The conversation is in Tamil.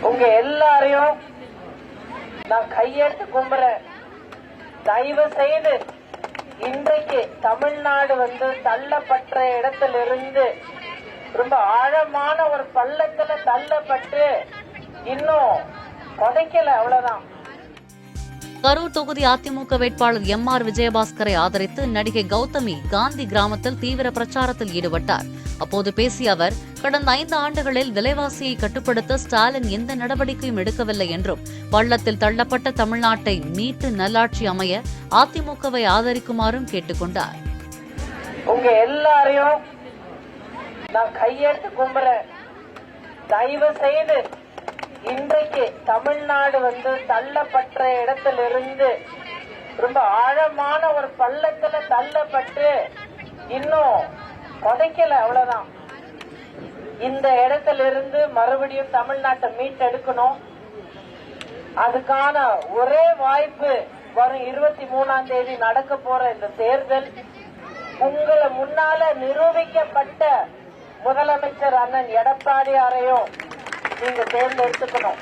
உங்க எல்லாரையும் நான் கையெடுத்து கும்புறேன். தயவு செய்து இன்றைக்கு தமிழ்நாடு தள்ளப்பட்ட இடத்திலிருந்து ரொம்ப ஆழமான ஒரு பள்ளத்துல தள்ளப்பட்டு இன்னும் புதைக்கல, அவ்வளவுதான். கரூர் தொகுதி அதிமுக வேட்பாளர் எம்.ஆர். விஜயபாஸ்கரை ஆதரித்து நடிகை கௌதமி காந்தி கிராமத்தில் தீவிர பிரச்சாரத்தில் ஈடுபட்டார். அப்போது பேசிய அவர், கடந்த 5 ஆண்டுகளில் விலைவாசியை கட்டுப்படுத்த ஸ்டாலின் எந்த நடவடிக்கையும் எடுக்கவில்லை என்றும், பள்ளத்தில் தள்ளப்பட்ட தமிழ்நாட்டை மீட்டு நல்லாட்சி அமைய அதிமுகவை ஆதரிக்குமாறும் கேட்டுக் கொண்டார். உங்க எல்லாரையும் நான் கையெடுத்து கும்புறேன். தயவு செய்து இன்றைக்கு தமிழ்நாடு தள்ளப்பட்ட இடத்திலிருந்து ரொம்ப ஆழமான ஒரு பள்ளத்துல தள்ளப்பட்டு இன்னும் புதைக்கல, அவ்வளவுதான். இந்த இடத்திலிருந்து மறுபடியும் தமிழ்நாட்டை மீட்டெடுக்கணும். அதுக்கான ஒரே வாய்ப்பு வரும் 23ஆம் தேதி நடக்க போற இந்த தேர்தல். உங்களை முன்னால நிரூபிக்கப்பட்ட முதலமைச்சர் அண்ணன் எடப்பாடியாரையும் நீங்க தேர்ந்தெடுத்துக்கணும்.